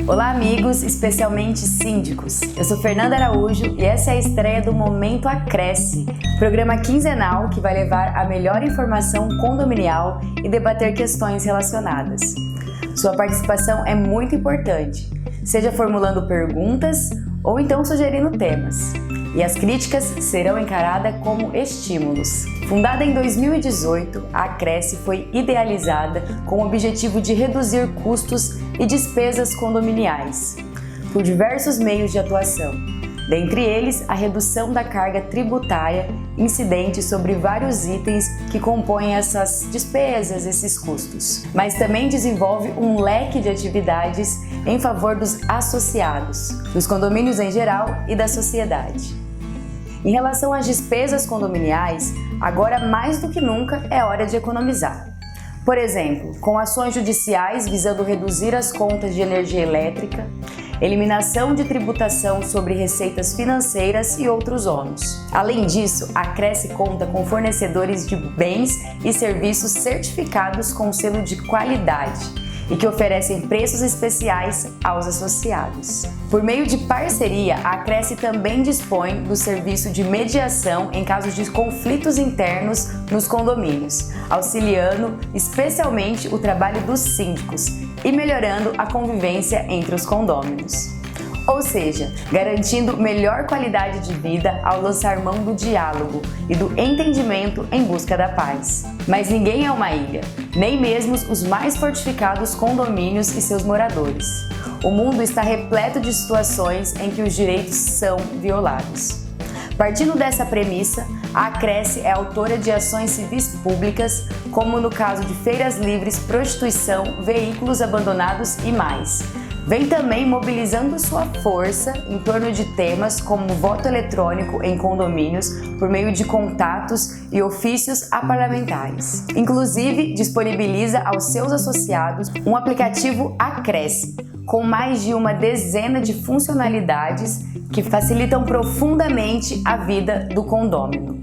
Olá amigos, especialmente síndicos. Eu sou Fernanda Araújo e essa é a estreia do Momento Acresce, programa quinzenal que vai levar a melhor informação condominial e debater questões relacionadas. Sua participação é muito importante, seja formulando perguntas ou então sugerindo temas. E as críticas serão encaradas como estímulos. Fundada em 2018, a Acresce foi idealizada com o objetivo de reduzir custos e despesas condominiais, por diversos meios de atuação. Dentre eles, a redução da carga tributária incidente sobre vários itens que compõem essas despesas, esses custos. Mas também desenvolve um leque de atividades em favor dos associados, dos condomínios em geral e da sociedade. Em relação às despesas condominiais, agora mais do que nunca é hora de economizar. Por exemplo, com ações judiciais visando reduzir as contas de energia elétrica, eliminação de tributação sobre receitas financeiras e outros ônus. Além disso, a Acresce conta com fornecedores de bens e serviços certificados com selo de qualidade e que oferecem preços especiais aos associados. Por meio de parceria, a Acresce também dispõe do serviço de mediação em casos de conflitos internos nos condomínios, auxiliando especialmente o trabalho dos síndicos e melhorando a convivência entre os condôminos. Ou seja, garantindo melhor qualidade de vida ao lançar mão do diálogo e do entendimento em busca da paz. Mas ninguém é uma ilha, nem mesmo os mais fortificados condomínios e seus moradores. O mundo está repleto de situações em que os direitos são violados. Partindo dessa premissa, a Acresce é autora de ações civis públicas, como no caso de feiras livres, prostituição, veículos abandonados e mais. Vem também mobilizando sua força em torno de temas como voto eletrônico em condomínios por meio de contatos e ofícios a parlamentares. Inclusive, disponibiliza aos seus associados um aplicativo Acresce, com mais de uma dezena de funcionalidades que facilitam profundamente a vida do condômino.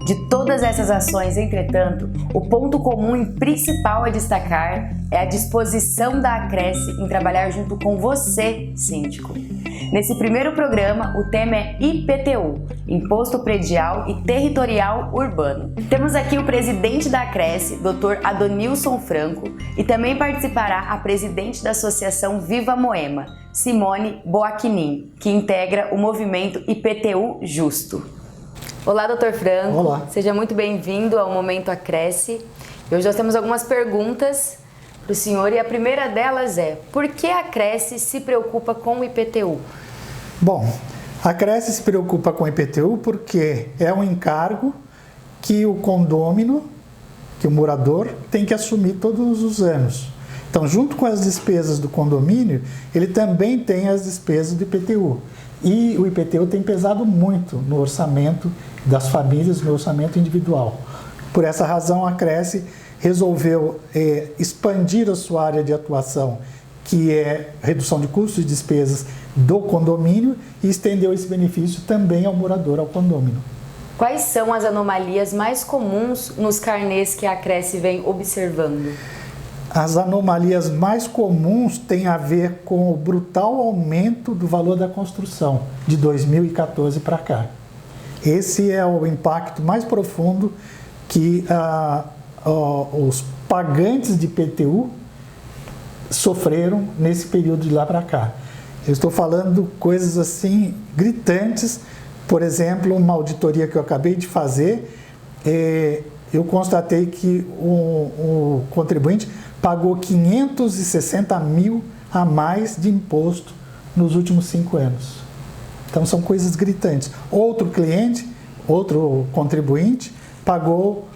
De todas essas ações, entretanto, o ponto comum e principal a destacar é a disposição da Acresce em trabalhar junto com você, síndico. Nesse primeiro programa, o tema é IPTU, Imposto Predial e Territorial Urbano. Temos aqui o presidente da Acresce, Dr. Adonilson Franco, e também participará a presidente da Associação Viva Moema, Simone Boaquinin, que integra o movimento IPTU Justo. Olá, Dr. Franco. Olá. Seja muito bem-vindo ao Momento Acresce. Hoje nós temos algumas perguntas para o senhor e a primeira delas é: por que a Acresce se preocupa com o IPTU? Bom, a Acresce se preocupa com o IPTU porque é um encargo que o condômino, que o morador, tem que assumir todos os anos. Então, junto com as despesas do condomínio, ele também tem as despesas do IPTU. E o IPTU tem pesado muito no orçamento das famílias, no orçamento individual. Por essa razão, a Acresce resolveu expandir a sua área de atuação, que é redução de custos e despesas do condomínio, e estendeu esse benefício também ao morador, ao condômino. Quais são as anomalias mais comuns nos carnês que a Acresce vem observando? As anomalias mais comuns têm a ver com o brutal aumento do valor da construção de 2014 para cá. Esse é o impacto mais profundo que os pagantes de IPTU sofreram nesse período de lá para cá. Eu estou falando coisas assim gritantes. Por exemplo, uma auditoria que eu acabei de fazer, eu constatei que o contribuinte pagou 560 mil a mais de imposto nos últimos 5 anos. Então, são coisas gritantes. Outro cliente, outro contribuinte, pagou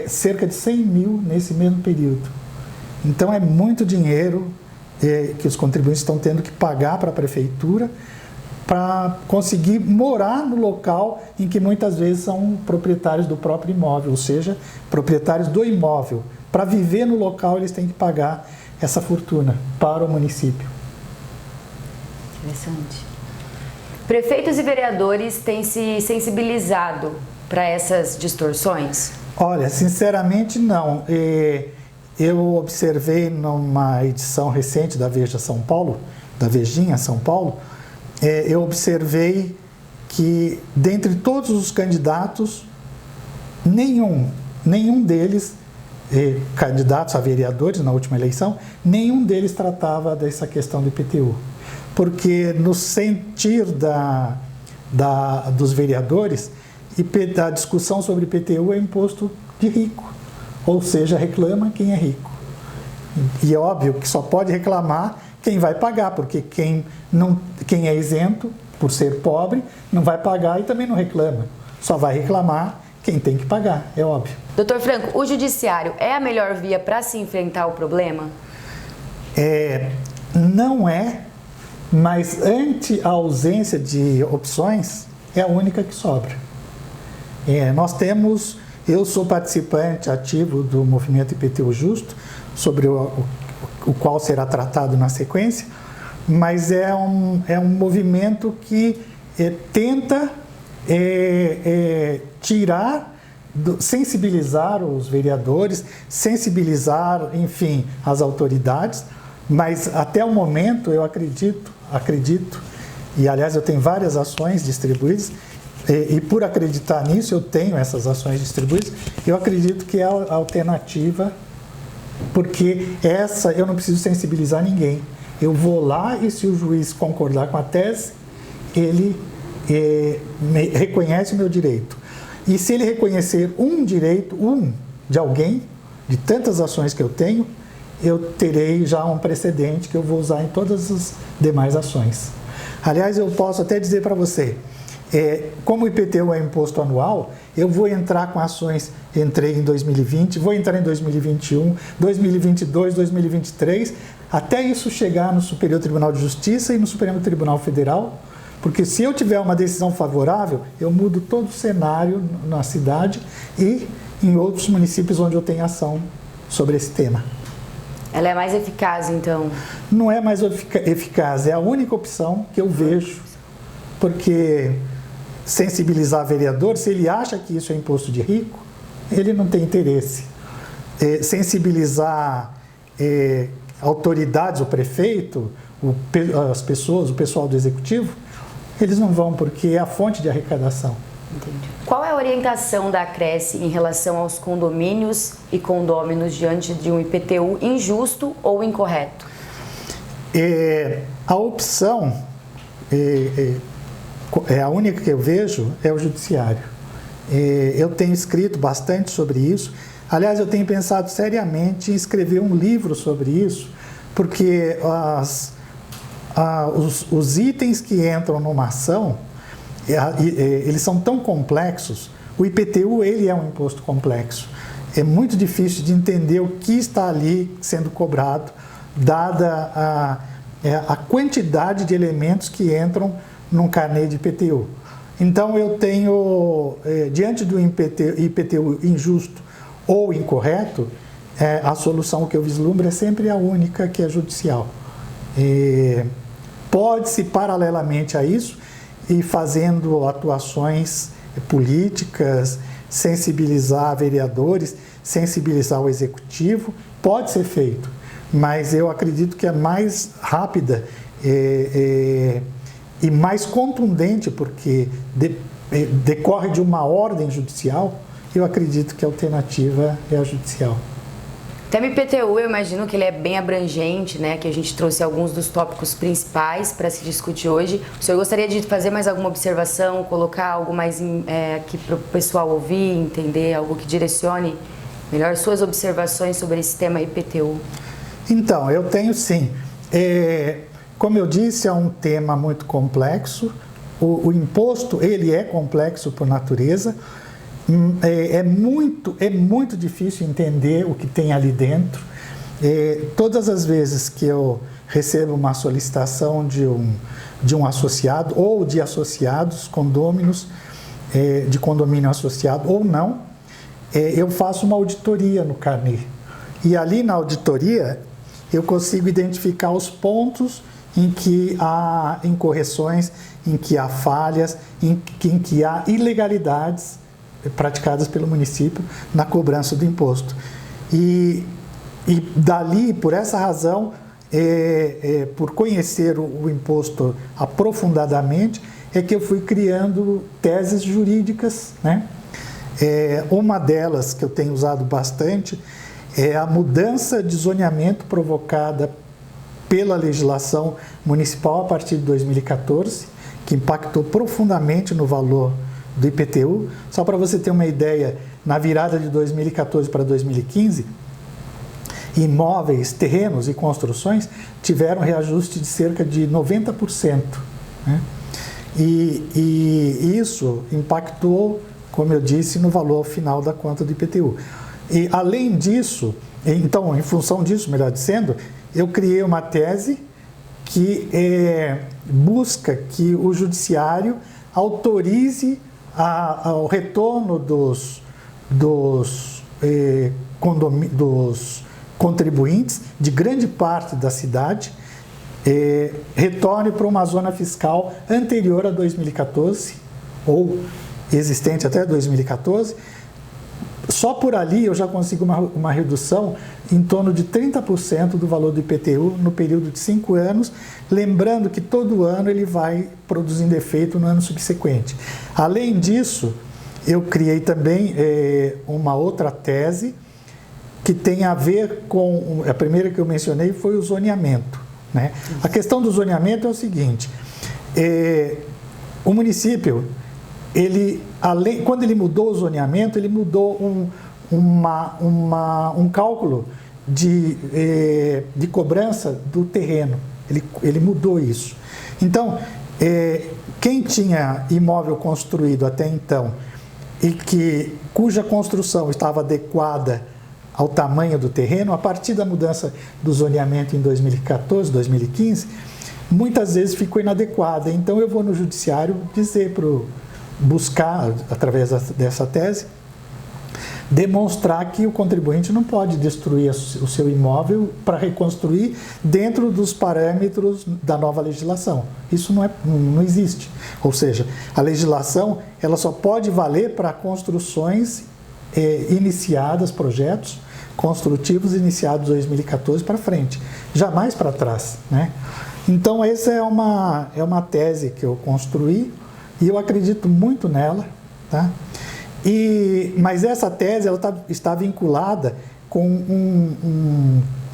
cerca de 100 mil nesse mesmo período. Então, é muito dinheiro que os contribuintes estão tendo que pagar para a prefeitura para conseguir morar no local em que muitas vezes são proprietários do próprio imóvel, ou seja, proprietários do imóvel. Para viver no local, eles têm que pagar essa fortuna para o município. Interessante. Prefeitos e vereadores têm se sensibilizado para essas distorções? Olha, sinceramente não. Eu observei numa edição recente da Veja São Paulo, da Vejinha São Paulo, eu observei que dentre todos os candidatos, nenhum deles, candidatos a vereadores na última eleição, nenhum deles tratava dessa questão do IPTU. Porque no sentir dos vereadores, a discussão sobre IPTU é imposto de rico, ou seja, reclama quem é rico. E é óbvio que só pode reclamar quem vai pagar, porque quem é isento, por ser pobre, não vai pagar e também não reclama. Só vai reclamar quem tem que pagar, é óbvio. Doutor Franco, o judiciário é a melhor via para se enfrentar o problema? Não é, mas ante a ausência de opções, é a única que sobra. Eu sou participante ativo do movimento IPTU Justo, sobre o qual será tratado na sequência, mas é um movimento que tenta sensibilizar os vereadores, sensibilizar, enfim, as autoridades, mas até o momento eu acredito, e aliás eu tenho várias ações distribuídas, e por acreditar nisso, eu tenho essas ações distribuídas, eu acredito que é a alternativa, porque eu não preciso sensibilizar ninguém. Eu vou lá e se o juiz concordar com a tese, ele reconhece o meu direito. E se ele reconhecer um direito, de alguém, de tantas ações que eu tenho, eu terei já um precedente que eu vou usar em todas as demais ações. Aliás, eu posso até dizer para você, como o IPTU é imposto anual, eu vou entrar com ações, entrei em 2020, vou entrar em 2021, 2022, 2023, até isso chegar no Superior Tribunal de Justiça e no Supremo Tribunal Federal, porque se eu tiver uma decisão favorável, eu mudo todo o cenário na cidade e em outros municípios onde eu tenho ação sobre esse tema. Ela é mais eficaz, então? Não é mais eficaz, é a única opção que eu vejo, porque sensibilizar vereador, se ele acha que isso é imposto de rico, ele não tem interesse. Sensibilizar autoridades, o prefeito, as pessoas, o pessoal do executivo, eles não vão, porque é a fonte de arrecadação. Entendi. Qual é a orientação da Cresce em relação aos condomínios e condôminos diante de um IPTU injusto ou incorreto? A opção, a única que eu vejo, é o judiciário. Eu tenho escrito bastante sobre isso. Aliás, eu tenho pensado seriamente em escrever um livro sobre isso, porque os itens que entram numa ação, eles são tão complexos. O IPTU, ele é um imposto complexo. É muito difícil de entender o que está ali sendo cobrado, dada a quantidade de elementos que entram num carnê de IPTU. Então, eu tenho, diante do IPTU injusto ou incorreto, a solução que eu vislumbro é sempre a única, que é judicial. Pode-se, paralelamente a isso, ir fazendo atuações políticas, sensibilizar vereadores, sensibilizar o executivo, pode ser feito, mas eu acredito que é mais rápida e mais contundente, porque decorre de uma ordem judicial. Eu acredito que a alternativa é a judicial. O tema IPTU, eu imagino que ele é bem abrangente, né? Que a gente trouxe alguns dos tópicos principais para se discutir hoje. O senhor gostaria de fazer mais alguma observação, colocar algo mais aqui para o pessoal ouvir, entender, algo que direcione melhor suas observações sobre esse tema IPTU? Então, eu tenho sim. Como eu disse, é um tema muito complexo. O imposto, ele é complexo por natureza. É muito difícil entender o que tem ali dentro. Todas as vezes que eu recebo uma solicitação de um associado ou de associados, condôminos, de condomínio associado ou não, eu faço uma auditoria no carnê. E ali na auditoria eu consigo identificar os pontos em que há incorreções, em que há falhas, em que há ilegalidades praticadas pelo município na cobrança do imposto. E dali, por essa razão, por conhecer o imposto aprofundadamente, é que eu fui criando teses jurídicas, né? Uma delas que eu tenho usado bastante é a mudança de zoneamento provocada pela legislação municipal a partir de 2014, que impactou profundamente no valor do IPTU. Só para você ter uma ideia, na virada de 2014 para 2015, imóveis, terrenos e construções tiveram reajuste de cerca de 90%. Né? E isso impactou, como eu disse, no valor final da conta do IPTU. E além disso, então, em função disso, melhor dizendo, eu criei uma tese que busca que o judiciário autorize o retorno dos contribuintes de grande parte da cidade, retorne para uma zona fiscal anterior a 2014, ou existente até 2014. Só por ali eu já consigo uma redução em torno de 30% do valor do IPTU no período de 5 anos, lembrando que todo ano ele vai produzindo efeito no ano subsequente. Além disso, eu criei também uma outra tese que tem a ver com, a primeira que eu mencionei foi o zoneamento, né? A questão do zoneamento é o seguinte, o município, quando ele mudou o zoneamento, ele mudou um cálculo de cobrança do terreno. Ele mudou isso. Então, quem tinha imóvel construído até então e cuja construção estava adequada ao tamanho do terreno, a partir da mudança do zoneamento em 2014, 2015, muitas vezes ficou inadequada. Então, eu vou no judiciário dizer buscar, através dessa tese, demonstrar que o contribuinte não pode destruir o seu imóvel para reconstruir dentro dos parâmetros da nova legislação. Isso não existe. Ou seja, a legislação ela só pode valer para construções iniciadas, projetos construtivos iniciados em 2014 para frente, jamais para trás, né? Então, essa é uma tese que eu construí e eu acredito muito nela, tá? Mas essa tese ela está vinculada com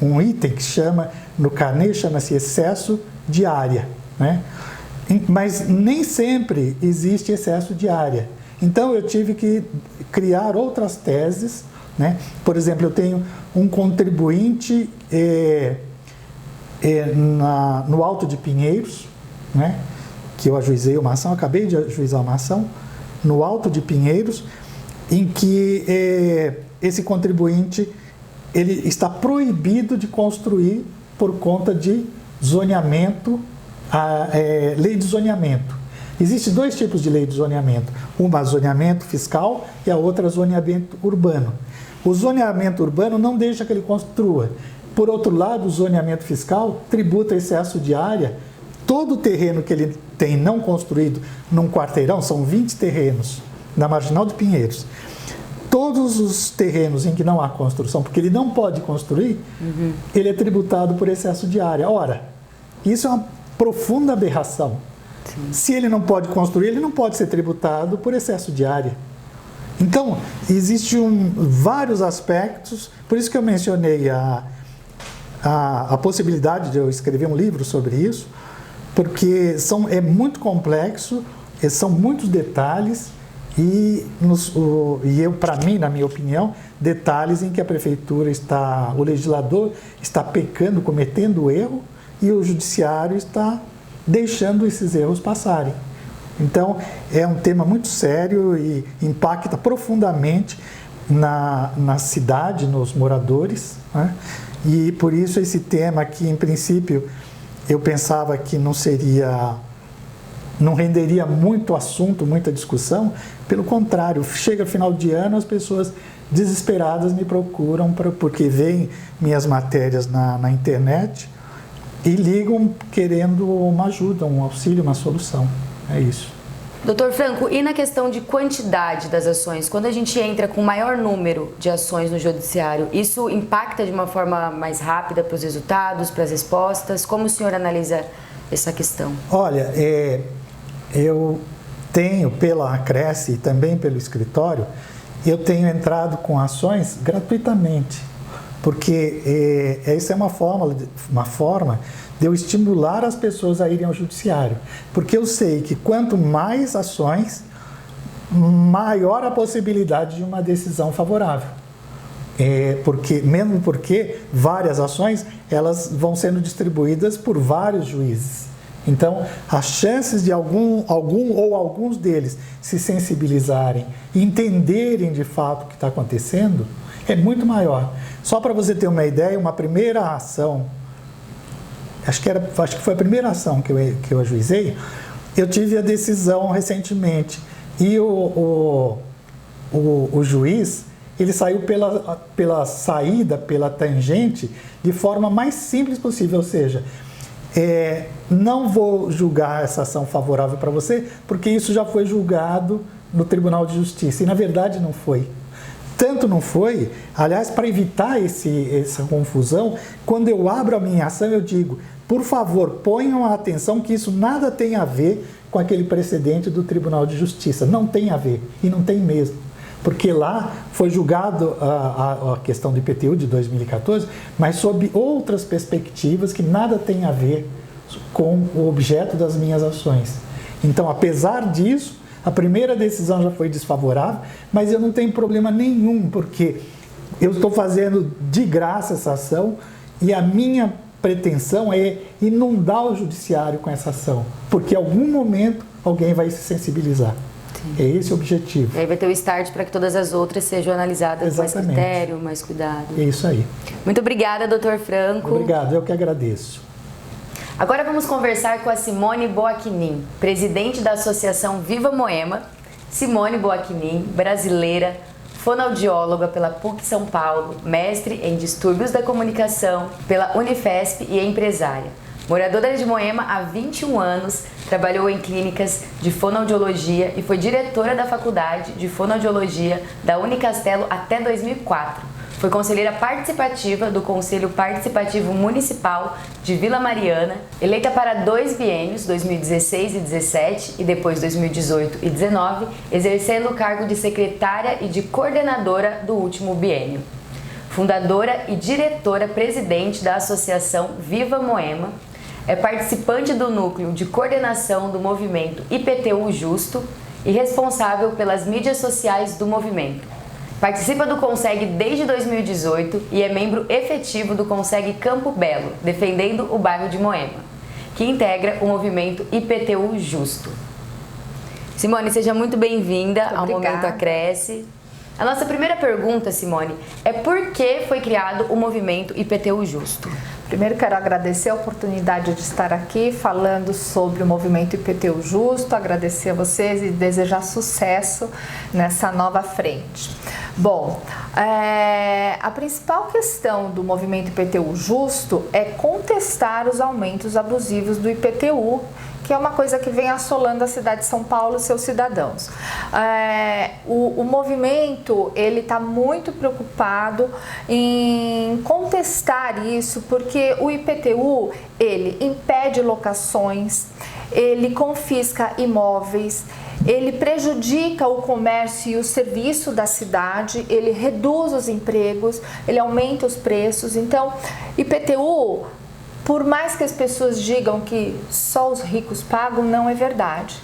um item que no carnê chama-se excesso de área, né? Mas nem sempre existe excesso de área. Então eu tive que criar outras teses, né? Por exemplo, eu tenho um contribuinte no Alto de Pinheiros, né? Que eu ajuizei uma ação, acabei de ajuizar uma ação no Alto de Pinheiros, em que esse contribuinte ele está proibido de construir por conta de zoneamento, lei de zoneamento. Existem 2 tipos de lei de zoneamento, uma zoneamento fiscal e a outra zoneamento urbano. O zoneamento urbano não deixa que ele construa. Por outro lado, o zoneamento fiscal tributa excesso de área. Todo o terreno que ele tem não construído num quarteirão, são 20 terrenos, na Marginal de Pinheiros. Todos os terrenos em que não há construção, porque ele não pode construir, ele é tributado por excesso de área. Ora, isso é uma profunda aberração. Sim. Se ele não pode construir, ele não pode ser tributado por excesso de área. Então, existem vários aspectos, por isso que eu mencionei a possibilidade de eu escrever um livro sobre isso, porque é muito complexo, são muitos detalhes e para mim, na minha opinião, detalhes em que a prefeitura o legislador está pecando, cometendo erro e o judiciário está deixando esses erros passarem. Então, é um tema muito sério e impacta profundamente na cidade, nos moradores, né? E por isso esse tema aqui, em princípio, eu pensava que não renderia muito assunto, muita discussão. Pelo contrário, chega final de ano, as pessoas desesperadas me procuram porque veem minhas matérias na internet e ligam querendo uma ajuda, um auxílio, uma solução. É isso. Doutor Franco, e na questão de quantidade das ações? Quando a gente entra com maior número de ações no judiciário, isso impacta de uma forma mais rápida para os resultados, para as respostas? Como o senhor analisa essa questão? Olha, eu tenho pela Acresce e também pelo escritório, eu tenho entrado com ações gratuitamente, porque essa é uma forma de eu estimular as pessoas a irem ao judiciário, porque eu sei que quanto mais ações, maior a possibilidade de uma decisão favorável. Mesmo porque várias ações, elas vão sendo distribuídas por vários juízes. Então, as chances de algum ou alguns deles se sensibilizarem, entenderem de fato o que está acontecendo, é muito maior. Só para você ter uma ideia, uma primeira ação, acho que foi a primeira ação que eu ajuizei, eu tive a decisão recentemente e o juiz, ele saiu pela saída, pela tangente, de forma mais simples possível, ou seja, não vou julgar essa ação favorável para você, porque isso já foi julgado no Tribunal de Justiça, e na verdade não foi. Tanto não foi, aliás, para evitar essa confusão, quando eu abro a minha ação, eu digo, por favor, ponham atenção que isso nada tem a ver com aquele precedente do Tribunal de Justiça. Não tem a ver, e não tem mesmo. Porque lá foi julgado a questão do IPTU de 2014, mas sob outras perspectivas que nada tem a ver com o objeto das minhas ações. Então, apesar disso, a primeira decisão já foi desfavorável, mas eu não tenho problema nenhum, porque eu estou fazendo de graça essa ação e a minha pretensão é inundar o judiciário com essa ação, porque em algum momento alguém vai se sensibilizar. Sim. É esse o objetivo. E aí vai ter o start para que todas as outras sejam analisadas com mais critério, mais cuidado. É isso aí. Muito obrigada, doutor Franco. Obrigado, eu que agradeço. Agora vamos conversar com a Simone Boaquinin, presidente da Associação Viva Moema. Simone Boaquinin, brasileira, fonoaudióloga pela PUC São Paulo, mestre em distúrbios da comunicação pela Unifesp e empresária. Moradora de Moema há 21 anos, trabalhou em clínicas de fonoaudiologia e foi diretora da Faculdade de Fonoaudiologia da Unicastelo até 2004. Foi conselheira participativa do Conselho Participativo Municipal de Vila Mariana, eleita para 2 biênios, 2016 e 2017 e depois 2018 e 2019, exercendo o cargo de secretária e de coordenadora do último biênio. Fundadora e diretora-presidente da Associação Viva Moema, é participante do núcleo de coordenação do movimento IPTU Justo e responsável pelas mídias sociais do movimento. Participa do Conseg desde 2018 e é membro efetivo do Conseg Campo Belo, defendendo o bairro de Moema, que integra o movimento IPTU Justo. Simone, seja muito bem-vinda ao Momento Acresce. A nossa primeira pergunta, Simone, é por que foi criado o movimento IPTU Justo? Primeiro quero agradecer a oportunidade de estar aqui falando sobre o movimento IPTU Justo, agradecer a vocês e desejar sucesso nessa nova frente. Bom, a principal questão do movimento IPTU Justo é contestar os aumentos abusivos do IPTU, que é uma coisa que vem assolando a cidade de São Paulo e seus cidadãos. O movimento ele está muito preocupado em contestar isso, porque o IPTU ele impede locações, ele confisca imóveis, ele prejudica o comércio e o serviço da cidade, ele reduz os empregos, ele aumenta os preços. Então, IPTU, por mais que as pessoas digam que só os ricos pagam, não é verdade.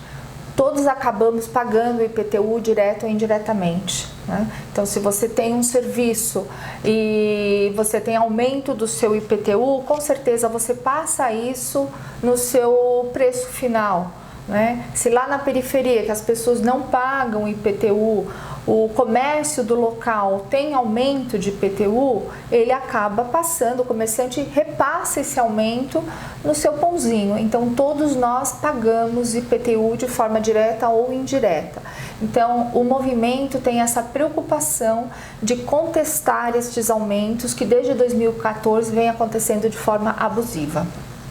Todos acabamos pagando o IPTU direto ou indiretamente, né? Então, se você tem um serviço e você tem aumento do seu IPTU, com certeza você passa isso no seu preço final, né? Se lá na periferia que as pessoas não pagam IPTU, o comércio do local tem aumento de IPTU, ele acaba passando, o comerciante repassa esse aumento no seu pãozinho. Então, todos nós pagamos IPTU de forma direta ou indireta. Então, o movimento tem essa preocupação de contestar estes aumentos que desde 2014 vem acontecendo de forma abusiva.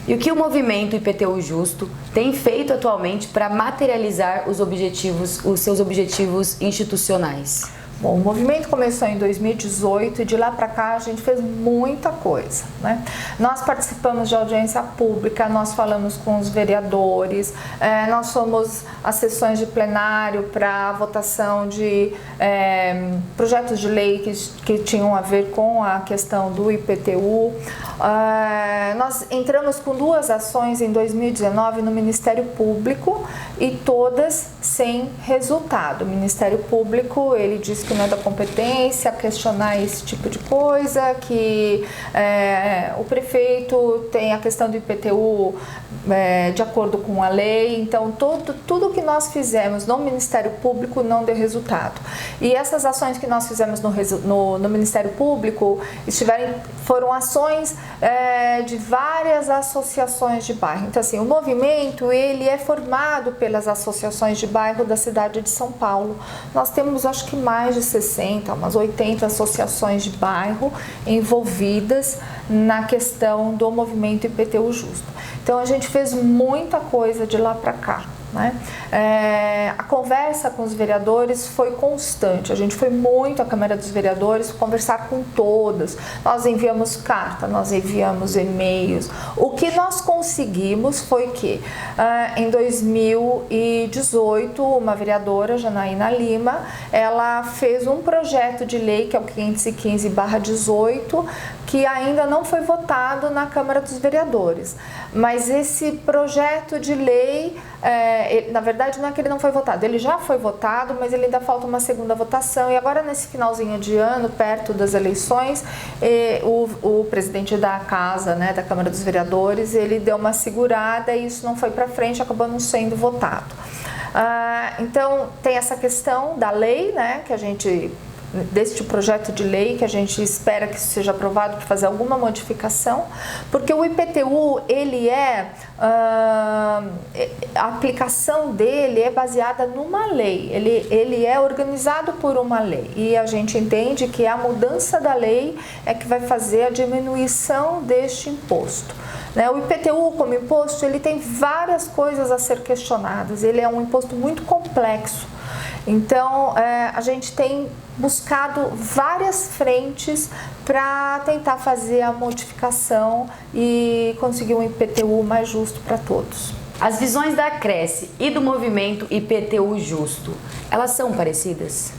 E o que o movimento IPTU Justo tem feito atualmente para materializar os seus objetivos institucionais? Bom, o movimento começou em 2018 e de lá para cá a gente fez muita coisa, né? Nós participamos de audiência pública, nós falamos com os vereadores, nós fomos às sessões de plenário para votação de projetos de lei que tinham a ver com a questão do IPTU. Nós entramos com 2 ações em 2019 no Ministério Público e todas sem resultado. O Ministério Público, ele disse que não é da competência questionar esse tipo de coisa, que o prefeito tem a questão do IPTU de acordo com a lei, então tudo que nós fizemos no Ministério Público não deu resultado. E essas ações que nós fizemos no Ministério Público foram ações de várias associações de bairro. Então, assim, o movimento, ele é formado pelas associações de bairro da cidade de São Paulo. Nós temos, acho que mais de 60, umas 80 associações de bairro envolvidas na questão do movimento IPTU Justo. Então, a gente fez muita coisa de lá para cá, né? A conversa com os vereadores foi constante, a gente foi muito à Câmara dos Vereadores conversar com todas, nós enviamos carta, nós enviamos e-mails. O que nós conseguimos foi que em 2018 uma vereadora, Janaína Lima, ela fez um projeto de lei que é o 515/18, que ainda não foi votado na Câmara dos Vereadores, mas esse projeto de lei, na verdade não é que ele não foi votado, ele já foi votado, mas ele ainda falta uma segunda votação, e agora nesse finalzinho de ano, perto das eleições, o presidente da casa, né, da Câmara dos Vereadores, ele deu uma segurada e isso não foi para frente, acabou não sendo votado. Então tem essa questão da lei, né, que a gente... deste projeto de lei, que a gente espera que seja aprovado para fazer alguma modificação, porque o IPTU, a aplicação dele é baseada numa lei, ele é organizado por uma lei, e a gente entende que a mudança da lei é que vai fazer a diminuição deste imposto. O IPTU como imposto, ele tem várias coisas a ser questionadas, ele é um imposto muito complexo. Então, a gente tem buscado várias frentes para tentar fazer a modificação e conseguir um IPTU mais justo para todos. As visões da Cresce e do movimento IPTU Justo, elas são parecidas?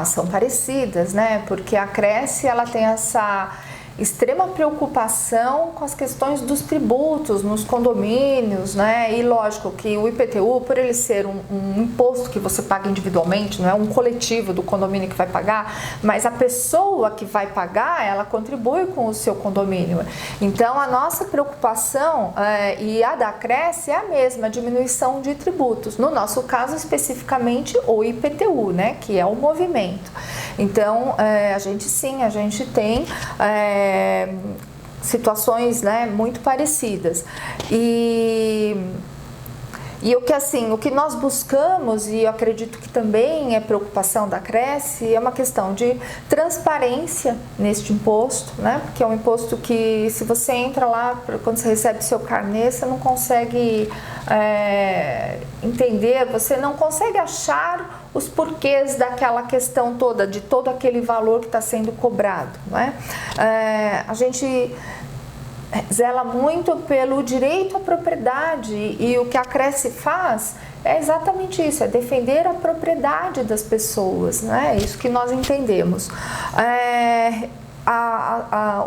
São parecidas, né? Porque a Cresce, ela tem essa extrema preocupação com as questões dos tributos nos condomínios, né? E lógico que o IPTU, por ele ser um imposto que você paga individualmente, não é um coletivo do condomínio que vai pagar, mas a pessoa que vai pagar, ela contribui com o seu condomínio. Então, a nossa preocupação e a da Cresce é a mesma, a diminuição de tributos. No nosso caso, especificamente, o IPTU, né? Que é o movimento. Então, a gente tem situações, né, muito parecidas. E o que nós buscamos, e eu acredito que também é preocupação da Cresce, é uma questão de transparência neste imposto, né? Porque é um imposto que, se você entra lá, quando você recebe seu carnê, você não consegue entender, você não consegue achar os porquês daquela questão toda, de todo aquele valor que está sendo cobrado, né? A gente zela muito pelo direito à propriedade, e o que a Cresce faz é exatamente isso, é defender a propriedade das pessoas, né? É isso que nós entendemos.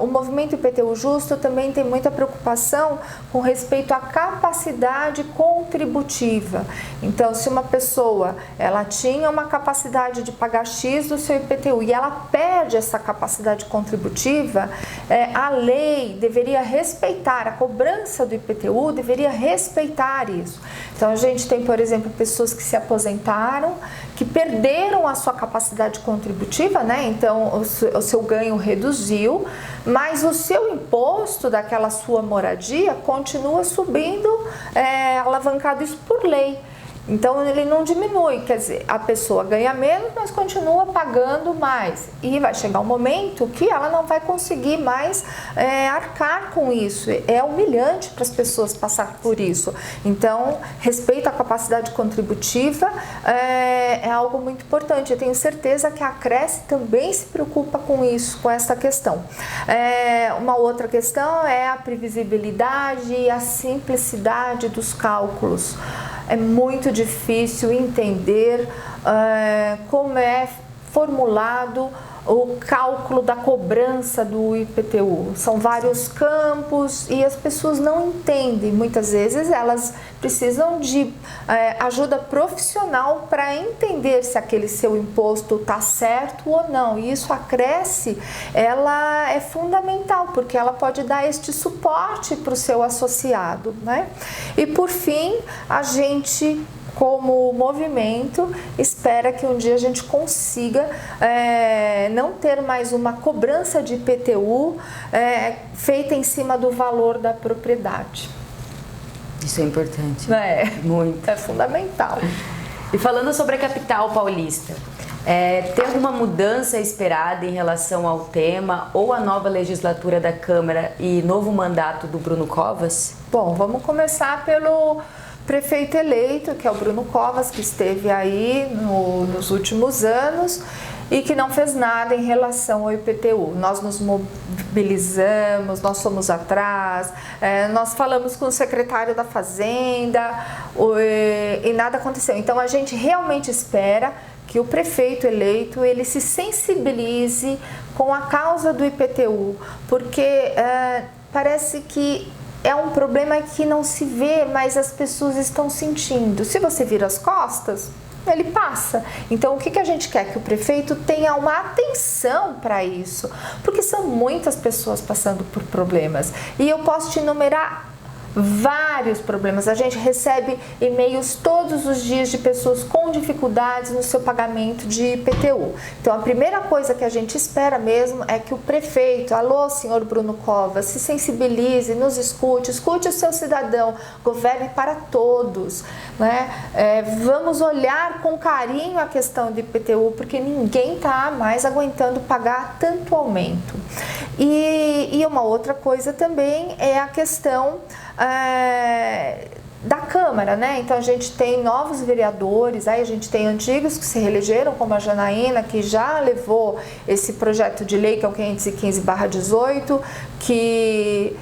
O movimento IPTU Justo também tem muita preocupação com respeito à capacidade contributiva. Então, se uma pessoa ela tinha uma capacidade de pagar X do seu IPTU e ela perde essa capacidade contributiva, a lei deveria respeitar, a cobrança do IPTU deveria respeitar isso. Então, a gente tem, por exemplo, pessoas que se aposentaram, que perderam a sua capacidade contributiva, né? Então o seu ganho reduziu, mas o seu imposto daquela sua moradia continua subindo, alavancado isso por lei. Então ele não diminui, quer dizer, a pessoa ganha menos, mas continua pagando mais. E vai chegar um momento que ela não vai conseguir mais arcar com isso. É humilhante para as pessoas passar por isso. Então, respeito à capacidade contributiva é algo muito importante. Eu tenho certeza que a Cresce também se preocupa com isso, com essa questão. Uma outra questão é a previsibilidade e a simplicidade dos cálculos. É muito difícil entender como é formulado o cálculo da cobrança do IPTU. São vários campos e as pessoas não entendem. Muitas vezes elas precisam de ajuda profissional para entender se aquele seu imposto está certo ou não. E isso, a Cresce, ela é fundamental, porque ela pode dar este suporte para o seu associado, né? E por fim, a gente, como movimento, espera que um dia a gente consiga não ter mais uma cobrança de IPTU feita em cima do valor da propriedade. Isso é importante. Muito. É fundamental. E falando sobre a capital paulista, tem alguma mudança esperada em relação ao tema ou a nova legislatura da Câmara e novo mandato do Bruno Covas? Bom, vamos começar pelo prefeito eleito, que é o Bruno Covas, que esteve aí nos últimos anos e que não fez nada em relação ao IPTU. Nós nos mobilizamos, nós fomos atrás, nós falamos com o secretário da Fazenda e nada aconteceu. Então a gente realmente espera que o prefeito eleito ele se sensibilize com a causa do IPTU, porque parece que é um problema que não se vê, mas as pessoas estão sentindo. Se você vira as costas, ele passa. Então, o que a gente quer? Que o prefeito tenha uma atenção para isso, porque são muitas pessoas passando por problemas. E eu posso te enumerar vários problemas. A gente recebe e-mails todos os dias de pessoas com dificuldades no seu pagamento de IPTU. Então, a primeira coisa que a gente espera mesmo é que o prefeito, alô, senhor Bruno Covas, se sensibilize, nos escute o seu cidadão, governe para todos, né? Vamos olhar com carinho a questão do IPTU, porque ninguém está mais aguentando pagar tanto aumento. E uma outra coisa também é a questão da Câmara, né? Então a gente tem novos vereadores, aí a gente tem antigos que se reelegeram, como a Janaína, que já levou esse projeto de lei, que é o 515/18, que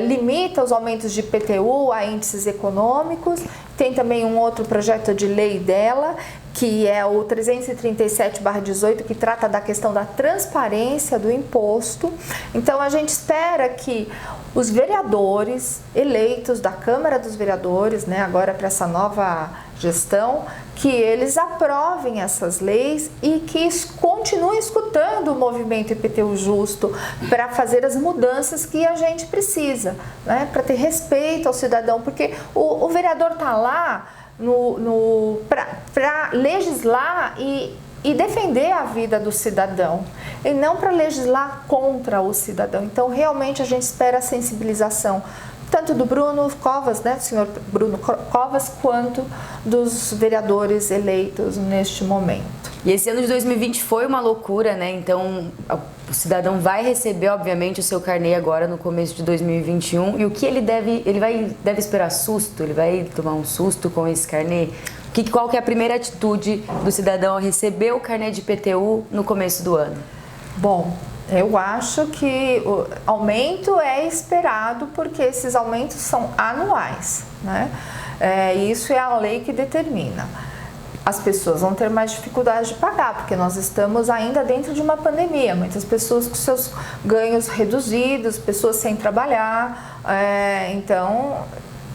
limita os aumentos de IPTU a índices econômicos. Tem também um outro projeto de lei dela, que é o 337/18, que trata da questão da transparência do imposto. Então a gente espera que os vereadores eleitos da Câmara dos Vereadores, né, agora para essa nova gestão, que eles aprovem essas leis e que continuem escutando o movimento IPTU Justo para fazer as mudanças que a gente precisa, né, para ter respeito ao cidadão, porque o vereador está lá para legislar e defender a vida do cidadão, e não para legislar contra o cidadão. Então, realmente, a gente espera a sensibilização, tanto do Bruno Covas, né, do senhor Bruno Covas, quanto dos vereadores eleitos neste momento. E esse ano de 2020 foi uma loucura, né? Então, o cidadão vai receber, obviamente, o seu carnê agora no começo de 2021. E o que ele deve esperar susto? Ele vai tomar um susto com esse carnê? Qual que é a primeira atitude do cidadão ao receber o carnê de IPTU no começo do ano? Bom, eu acho que o aumento é esperado, porque esses aumentos são anuais, né? Isso é a lei que determina. As pessoas vão ter mais dificuldade de pagar, porque nós estamos ainda dentro de uma pandemia. Muitas pessoas com seus ganhos reduzidos, pessoas sem trabalhar. Então,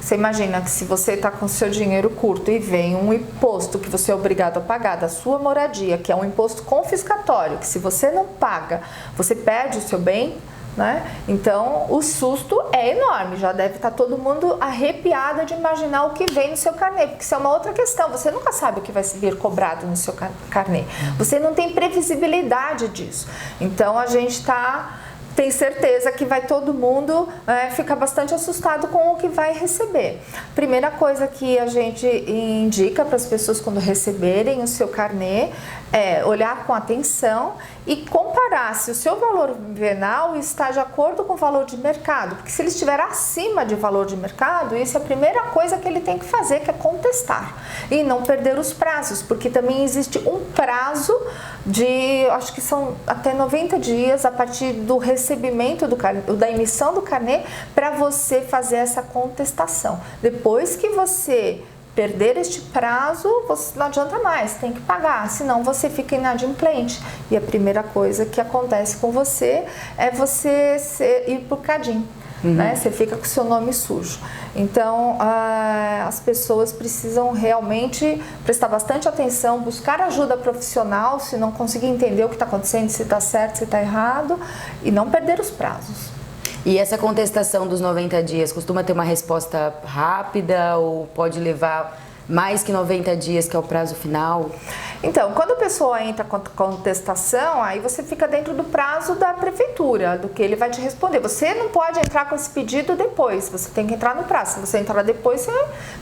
você imagina que se você está com seu dinheiro curto e vem um imposto que você é obrigado a pagar da sua moradia, que é um imposto confiscatório, que se você não paga, você perde o seu bem, né? Então, o susto é enorme, já deve estar todo mundo arrepiado de imaginar o que vem no seu carnê, porque isso é uma outra questão, você nunca sabe o que vai vir cobrado no seu carnê, você não tem previsibilidade disso. Então, a gente está tem certeza que vai todo mundo ficar bastante assustado com o que vai receber. Primeira coisa que a gente indica para as pessoas quando receberem o seu carnê é olhar com atenção e comparar se o seu valor venal está de acordo com o valor de mercado, porque se ele estiver acima de valor de mercado, isso é a primeira coisa que ele tem que fazer, que é contestar e não perder os prazos, porque também existe um prazo de, acho que são até 90 dias a partir do recebimento da emissão do carnê para você fazer essa contestação. Depois que você perder este prazo, você não adianta mais, tem que pagar, senão você fica inadimplente. E a primeira coisa que acontece com você é você ir pro cadinho, né? Você fica com o seu nome sujo. Então, as pessoas precisam realmente prestar bastante atenção, buscar ajuda profissional, se não conseguir entender o que está acontecendo, se está certo, se está errado, e não perder os prazos. E essa contestação dos 90 dias costuma ter uma resposta rápida ou pode levar mais que 90 dias, que é o prazo final? Então, quando a pessoa entra com contestação, aí você fica dentro do prazo da prefeitura, do que ele vai te responder. Você não pode entrar com esse pedido depois, você tem que entrar no prazo. Se você entrar depois, você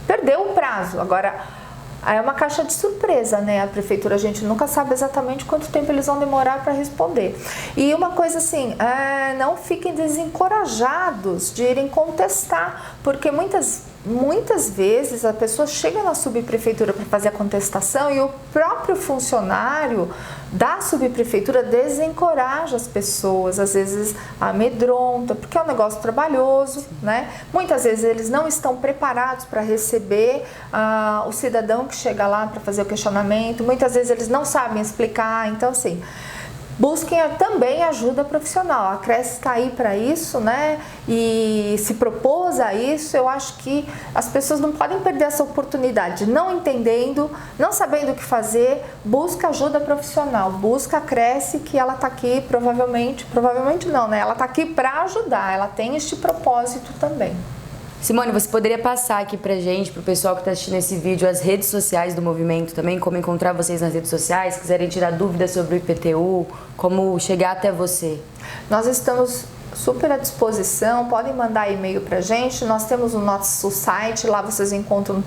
perdeu o prazo. Agora, é uma caixa de surpresa, né? A prefeitura, a gente nunca sabe exatamente quanto tempo eles vão demorar para responder. E uma coisa assim, não fiquem desencorajados de irem contestar, porque muitas vezes a pessoa chega na subprefeitura para fazer a contestação e o próprio funcionário da subprefeitura desencoraja as pessoas, às vezes amedronta, porque é um negócio trabalhoso, né? Muitas vezes eles não estão preparados para receber o cidadão que chega lá para fazer o questionamento, muitas vezes eles não sabem explicar, então assim, busquem também ajuda profissional. A Cresce está aí para isso, né? E se propôs a isso. Eu acho que as pessoas não podem perder essa oportunidade. Não entendendo, não sabendo o que fazer, busca ajuda profissional. Busca a Cresce, que ela está aqui provavelmente não, né? Ela está aqui para ajudar. Ela tem este propósito também. Simone, você poderia passar aqui pra gente, pro pessoal que está assistindo esse vídeo, as redes sociais do movimento também, como encontrar vocês nas redes sociais, se quiserem tirar dúvidas sobre o IPTU, como chegar até você? Nós estamos super à disposição, podem mandar e-mail pra gente, nós temos o nosso site, lá vocês encontram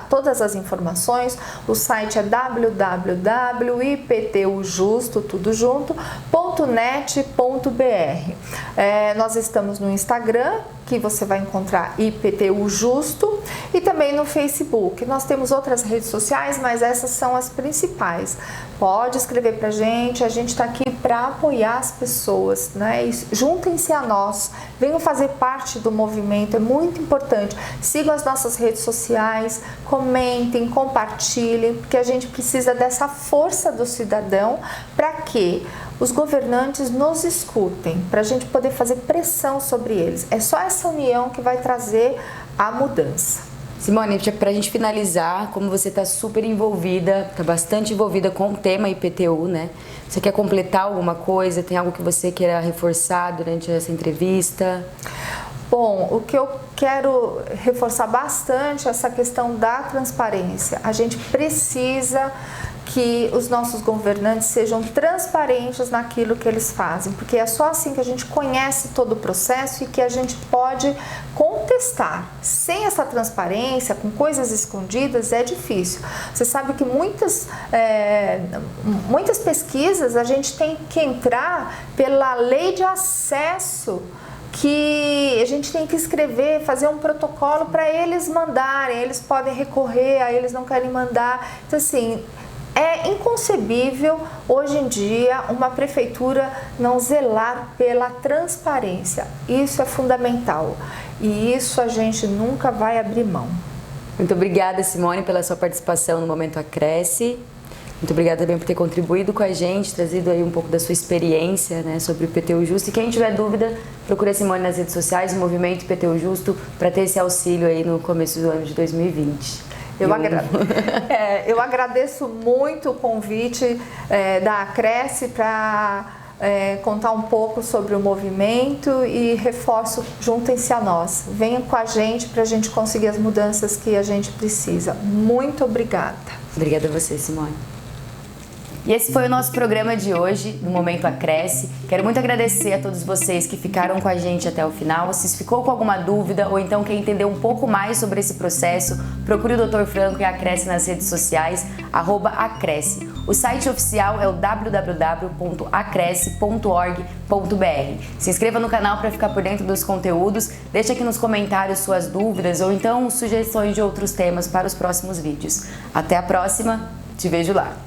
todas as informações, o site é www.iptujusto.net.br. Nós estamos no Instagram, que você vai encontrar IPTU Justo, e também no Facebook. Nós temos outras redes sociais, mas essas são as principais. Pode escrever pra gente, a gente está aqui para apoiar as pessoas, né? E juntem-se a nós, venham fazer parte do movimento, é muito importante. Sigam as nossas redes sociais, comentem, compartilhem, porque a gente precisa dessa força do cidadão para que os governantes nos escutem, para a gente poder fazer pressão sobre eles. É só essa união que vai trazer a mudança. Simone, para a gente finalizar, como você está super envolvida, está bastante envolvida com o tema IPTU, né? Você quer completar alguma coisa? Tem algo que você queira reforçar durante essa entrevista? Bom, o que eu quero reforçar bastante é essa questão da transparência. A gente precisa que os nossos governantes sejam transparentes naquilo que eles fazem, porque é só assim que a gente conhece todo o processo e que a gente pode contestar. Sem essa transparência, com coisas escondidas, é difícil. Você sabe que muitas pesquisas a gente tem que entrar pela lei de acesso, que a gente tem que escrever, fazer um protocolo para eles mandarem, eles podem recorrer, aí eles não querem mandar. Então assim, é inconcebível hoje em dia uma prefeitura não zelar pela transparência. Isso é fundamental e isso a gente nunca vai abrir mão. Muito obrigada, Simone, pela sua participação no Momento Acresce. Muito obrigada também por ter contribuído com a gente, trazido aí um pouco da sua experiência, né, sobre o IPTU Justo. E quem tiver dúvida, procure a Simone nas redes sociais, o Movimento IPTU Justo, para ter esse auxílio aí no começo do ano de 2020. Eu agradeço muito o convite da Acresce para contar um pouco sobre o movimento e reforço, juntem-se a nós. Venham com a gente para a gente conseguir as mudanças que a gente precisa. Muito obrigada. Obrigada a você, Simone. E esse foi o nosso programa de hoje, do Momento Acresce. Quero muito agradecer a todos vocês que ficaram com a gente até o final. Se ficou com alguma dúvida ou então quer entender um pouco mais sobre esse processo, procure o Dr. Franco e a Acresce nas redes sociais, @Acresce. O site oficial é o www.acresce.org.br. Se inscreva no canal para ficar por dentro dos conteúdos, deixe aqui nos comentários suas dúvidas ou então sugestões de outros temas para os próximos vídeos. Até a próxima, te vejo lá!